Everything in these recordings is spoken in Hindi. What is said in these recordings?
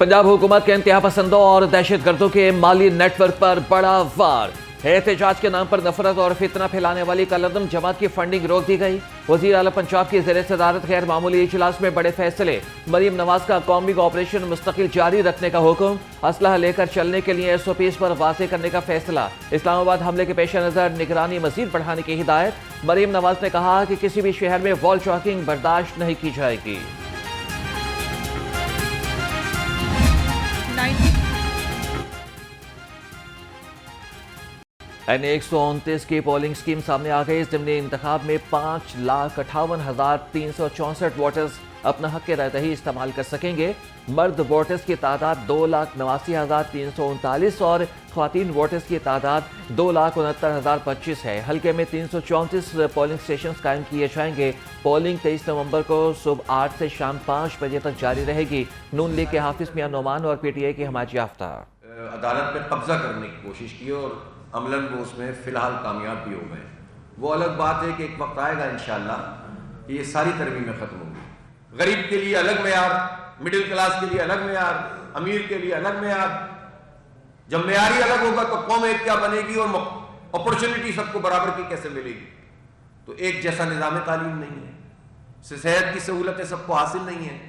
पंजाब हुकूमत के इंतहा पसंदों और दहशतगर्दों के माली नेटवर्क पर बड़ा वार। एहतजाज के नाम पर नफरत और फितना फैलाने वाली कलअदम जमात की फंडिंग रोक दी गई। वजीर आला पंजाब की ज़ेर सदारत गैर मामूली इजलास में बड़े फैसले। मरीम नवाज का कौमी ऑपरेशन मुस्तकिल जारी रखने का हुक्म। असलहा लेकर चलने के लिए SOPs पर वाज़ेह करने का फैसला। इस्लामाबाद हमले के पेश नज़र निगरानी मजीद बढ़ाने की हिदायत। मरीम नवाज ने कहा कि किसी भी शहर में वॉल चॉकिंग बर्दाश्त नहीं की जाएगी। N129 की पोलिंग स्कीम सामने आ गई। ज़िमनी इंतखाब में 5,58,364 वोटर्स अपना हक के रायदही इस्तेमाल कर सकेंगे। मर्द वोटर्स की तादाद 2,89,339 और ख्वातीन वोटर्स की तादाद 2,69,025 है। हल्के में 334 पोलिंग स्टेशन कायम किए जाएंगे। पोलिंग 23 नवंबर को सुबह 8 से शाम 5 बजे तक जारी रहेगी। नून लीग के हाफिज मियां नोमान और PTI की हमायत याफ्ता अदालत पर कब्जा करने की कोशिश की और अमलन वो उसमें फ़िलहाल कामयाब भी हो गए। वो अलग बात है कि एक वक्त आएगा इंशाअल्लाह कि ये सारी तरमीमें ख़त्म होंगी। गरीब के लिए अलग मेयार, मिडिल क्लास के लिए अलग मेयार, अमीर के लिए अलग मेयार। जब मेयार ही अलग होगा तो कौम एक क्या बनेगी और अपॉर्चुनिटी सबको बराबर की कैसे मिलेगी। तो एक जैसा निज़ाम तालीम नहीं है, सेहत की सहूलतें सबको हासिल नहीं है।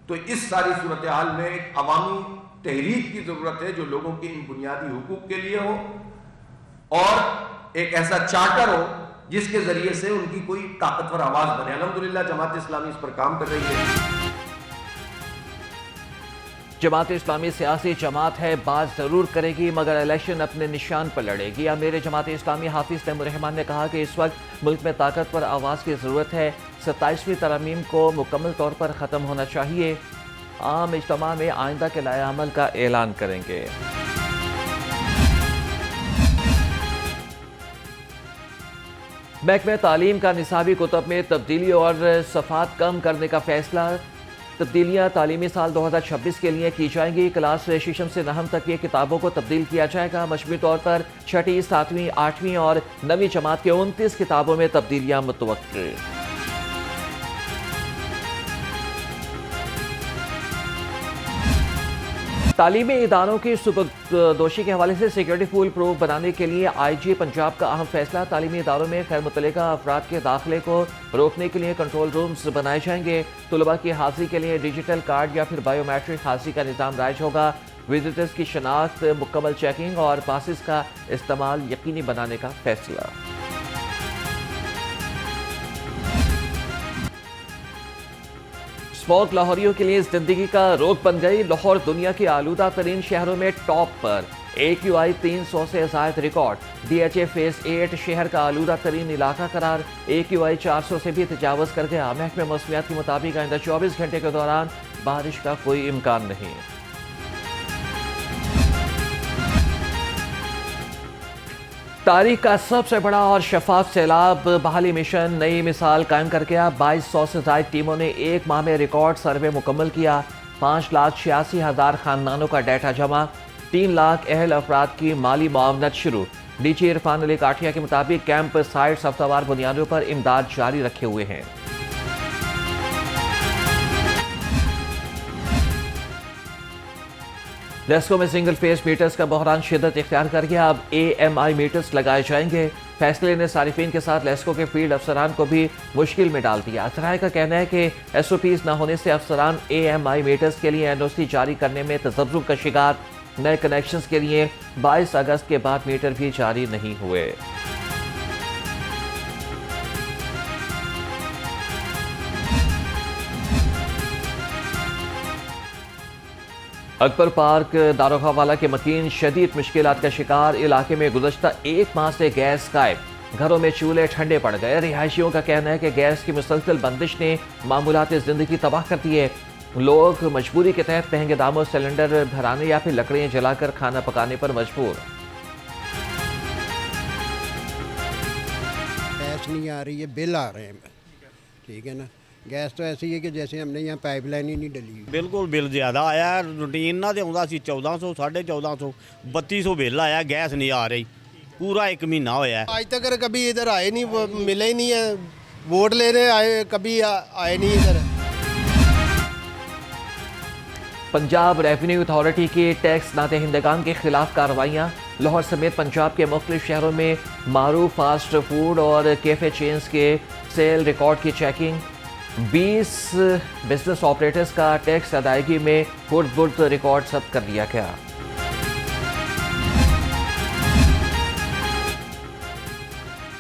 तो इस सारी सूरत हाल में एक अवामी तहरीक की ज़रूरत है जो लोगों के इन बुनियादी हुकूक के लिए हो और एक ऐसा चार्टर हो जिसके जरिए से उनकी कोई ताकतवर आवाज बने। अल्हम्दुलिल्लाह जमात इस्लामी इस पर काम कर रही है। जमात इस्लामी सियासी जमात है, बात जरूर करेगी मगर इलेक्शन अपने निशान पर लड़ेगी। अमीर जमात इस्लामी हाफिज तैमूर रहमान ने कहा कि इस वक्त मुल्क में ताकतवर आवाज़ की ज़रूरत है। 27वीं तरमीम को मुकम्मल तौर पर ख़त्म होना चाहिए। आम इज्तिमा में आइंदा के लाए अमल का ऐलान करेंगे। महकमे तालीम का निसाबी कुतब में तब्दीली और सफ़ात कम करने का फैसला। तब्दीलियाँ तालीमी साल 2026 के लिए की जाएंगी। क्लास शीशम से नहम तक की किताबों को तब्दील किया जाएगा। मजमूई तौर पर 6ठी, 7वीं, 8वीं और 9वीं जमात के 29 किताबों में तब्दीलियाँ मुतवक्किल। तालीमी इदारों की सुपुर्दोशी के हवाले से सिक्योरिटी फूल प्रूफ बनाने के लिए IG पंजाब का अहम फैसला। तालीमी इदारों में खैर मुतल्लिका अफराद के दाखिले को रोकने के लिए कंट्रोल रूम्स बनाए जाएंगे। तलबा की हाजिरी के लिए डिजिटल कार्ड या फिर बायोमेट्रिक हाजिरी का निज़ाम राइज होगा। विजिटर्स की शनाख्त, मुकम्मल चेकिंग और पासिस का इस्तेमाल यकीनी बनाने का फैसला। स्मॉग लाहौरियों के लिए जिंदगी का रोग बन गई। लाहौर दुनिया के आलूदा तरीन शहरों में टॉप पर। AQI 300 से ज़ायद रिकॉर्ड। DHA फेज 8 शहर का आलूदा तरीन इलाका करार। AQI 400 से भी तजावज़ कर गया। महकमे मौसमियात के मुताबिक आइंदा 24 घंटे के दौरान बारिश का कोई इम्कान नहीं। तारीख का सबसे बड़ा और शफाफ सैलाब बहाली मिशन नई मिसाल कायम कर गया। 2200 से ज़ायद टीमों ने एक माह में रिकॉर्ड सर्वे मुकम्मल किया। 5,86,000 खानदानों का डाटा जमा। 3 लाख अहल अफराद की माली मुआवनत शुरू। DG इरफान अली काठिया के मुताबिक कैंप साइट्स हफ्तावार बुनियादों पर इमदाद जारी रखे हुए हैं। लेस्को में सिंगल फेस मीटर्स का बहरान शिद्दत इख्तियार कर गया। अब AMI मीटर्स लगाए जाएंगे। फैसले ने सारिफीन के साथ लेस्को के फील्ड अफसरान को भी मुश्किल में डाल दिया। जराये का कहना है कि SOPs न होने से अफसरान AMI मीटर्स के लिए NOC जारी करने में तजब्जुब का शिकार। नए कनेक्शंस के लिए 22 अगस्त के बाद मीटर भी जारी नहीं हुए। अकबर पार्क दारोगावाला के मकीन शदीद मुश्किलात का शिकार। इलाके में गुज़श्ता 1 माह से गैस गायब। घरों में चूल्हे ठंडे पड़ गए। रिहायशियों का कहना है कि गैस की मुसलसल बंदिश ने मामूलात ज़िंदगी तबाह कर दी है। लोग मजबूरी के तहत महंगे दामों सिलेंडर भराने या फिर लकड़ियाँ जलाकर खाना पकाने पर मजबूर। गैस नहीं आ रही है, बिल आ रहे हैं। ठीक है ना, गैस तो ऐसी है कि जैसे हमने यहाँ पाइपलाइन ही नहीं डली। बिल्कुल बिल ज़्यादा आया। रूटीन ना तो आਉਂਦਾ ਸੀ 1400 1450 3200 बिल आया। गैस नहीं आ रही। पूरा 1 महीना होया। आज तक कभी इधर आए नहीं, मिले ही नहीं है। वोट लेने आए, कभी आए नहीं इधर। पंजाब रेवेन्यू अथॉरिटी की टैक्स नादहिंदगान के खिलाफ कार्रवाइयाँ। लाहौर समेत पंजाब के मुख्तलिफ शहरों में मारूफ फास्ट फूड और कैफे चेन्स के सेल रिकॉर्ड की चेकिंग। 20 बिजनेस ऑपरेटर्स का टैक्स अदायगी में हुर्द रिकॉर्ड जब्त कर लिया गया।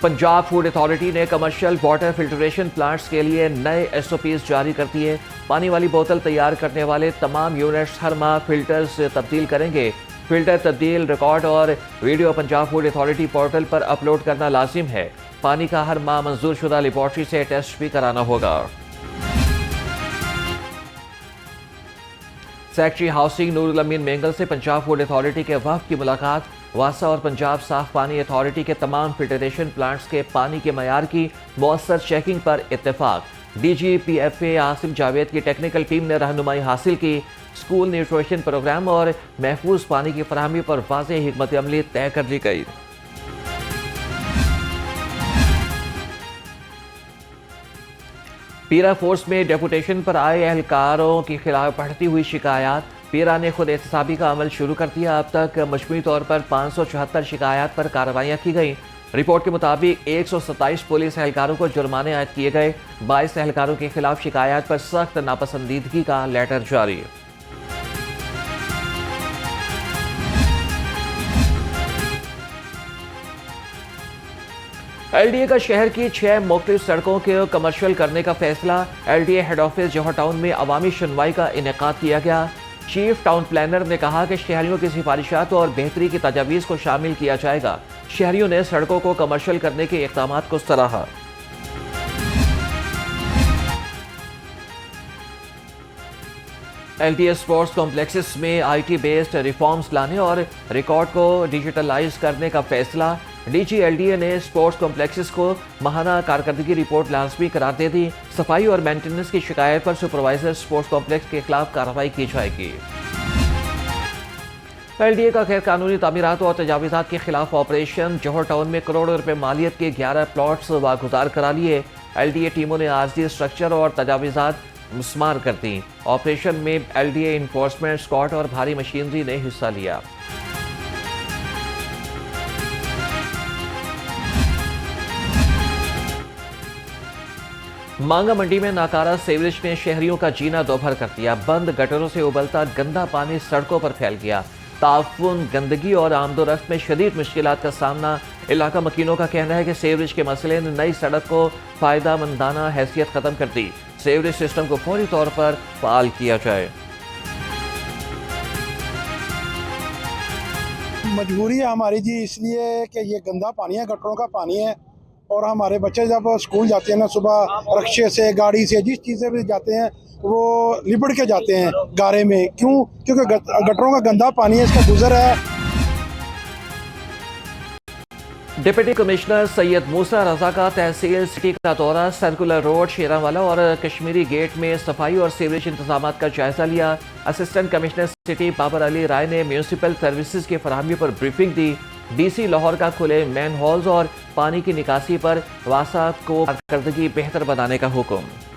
पंजाब फूड अथॉरिटी ने कमर्शियल वाटर फिल्ट्रेशन प्लांट्स के लिए नए SOPs जारी कर दिए। पानी वाली बोतल तैयार करने वाले तमाम यूनिट्स हर माह फिल्टर्स तब्दील करेंगे। फिल्टर तब्दील रिकॉर्ड और video Punjab food authority portal पर अपलोड करना लाजिम है। पानी का हर माह मंजूर शुदा लेबॉर्ट्री से टेस्ट भी कराना होगा। सेक्रेटरी हाउसिंग नूरुल अमीन मेंगल से पंजाब फूड अथॉरिटी के वफ़द की मुलाकात। वासा और पंजाब साफ पानी अथॉरिटी के तमाम फिल्ट्रेशन प्लांट्स के पानी के मयार की मौसर चेकिंग पर इत्तेफाक। DG PFA आसिम जावेद की टेक्निकल टीम ने रहनुमाई हासिल की। स्कूल न्यूट्रिशन प्रोग्राम और महफूज पानी की फराहमी पर वाज़ेह हिकमत अमली तय कर ली गई। पीरा फोर्स में डेपुटेशन पर आए एहलकारों के खिलाफ बढ़ती हुई शिकायत। पीरा ने खुद एहतसाबी का अमल शुरू कर दिया। अब तक मजमूई तौर पर 574 शिकायत पर कार्रवाइयाँ की गई। रिपोर्ट के मुताबिक 127 पुलिस एहलकारों को जुर्माने आयद किए गए। 22 एहलकारों के खिलाफ शिकायत पर सख्त नापसंदीदगी का लेटर जारी। LDA का शहर की 6 मुख्तलिफ सड़कों के कमर्शियल करने का फैसला। LDA हेड ऑफिस जौहर टाउन में अवामी सुनवाई का इनेकाद किया गया। चीफ टाउन प्लानर ने कहा कि शहरियों की सिफारिशात और बेहतरी की तजावीज़ को शामिल किया जाएगा। शहरियों ने सड़कों को कमर्शियल करने के इक़दामात को सराहा। LDA स्पोर्ट्स कॉम्प्लेक्सेस में IT बेस्ड रिफॉर्म्स लाने और रिकॉर्ड को डिजिटलाइज करने का फैसला। DG LDA ने स्पोर्ट्स कॉम्प्लेक्सेस को माहाना कारकर्दगी रिपोर्ट लाजमी करार दे दी। सफाई और मेंटेनेंस की शिकायत पर सुपरवाइजर स्पोर्ट्स कॉम्प्लेक्स के खिलाफ कार्रवाई की जाएगी। LDA का गैर कानूनी तामीरात और तजावीज़ात के खिलाफ ऑपरेशन। जौहर टाउन में करोड़ों रुपए मालियत के 11 प्लॉट्स वागुजार करा लिए। LDA टीमों ने आर्जी स्ट्रक्चर और तजावीज़ात मुस्मार कर दी। ऑपरेशन में LDA इन्फोर्समेंट स्क्वाड और भारी मशीनरी ने हिस्सा लिया। मांगा मंडी में नाकारा सीवरेज ने शहरियों का जीना दोभर कर दिया। बंद गटरों से उबलता गंदा पानी सड़कों पर फैल गया। ताफुन, गंदगी और आमदोरफ्त में शदीद मुश्किलात का सामना। इलाका मकीनों का कहना है कि सीवरेज के मसले ने नई सड़क को फ़ायदा मंदाना हैसियत ख़त्म कर दी। सीवरेज सिस्टम को फौरी तौर पर फ़ाल किया जाए। मजबूरी है हमारी जी, इसलिए कि ये गंदा पानी है, गटरों का पानी है। और हमारे बच्चे जब स्कूल जाते हैं ना, सुबह रिक्शे से, गाड़ी से, जिस चीज़ से भी जाते हैं वो लिपट के जाते हैं गारे में। क्यों? क्योंकि गटरों का गंदा पानी है, इसका गुजर है। डिप्टी कमिश्नर सैयद मूसा रजा का तहसील सिटी का दौरा। सर्कुलर रोड, शेरावाला और कश्मीरी गेट में सफाई और सीवरेज इंतजाम का जायजा लिया। Assistant commissioner city Babar Ali Rai ने म्यूनसिपल सर्विसेज की फराहमी पर ब्रीफिंग दी। DC लाहौर का खुले मैन होल्स और पानी की निकासी पर वासा को कारकर्दगी बेहतर बनाने का हुक्म।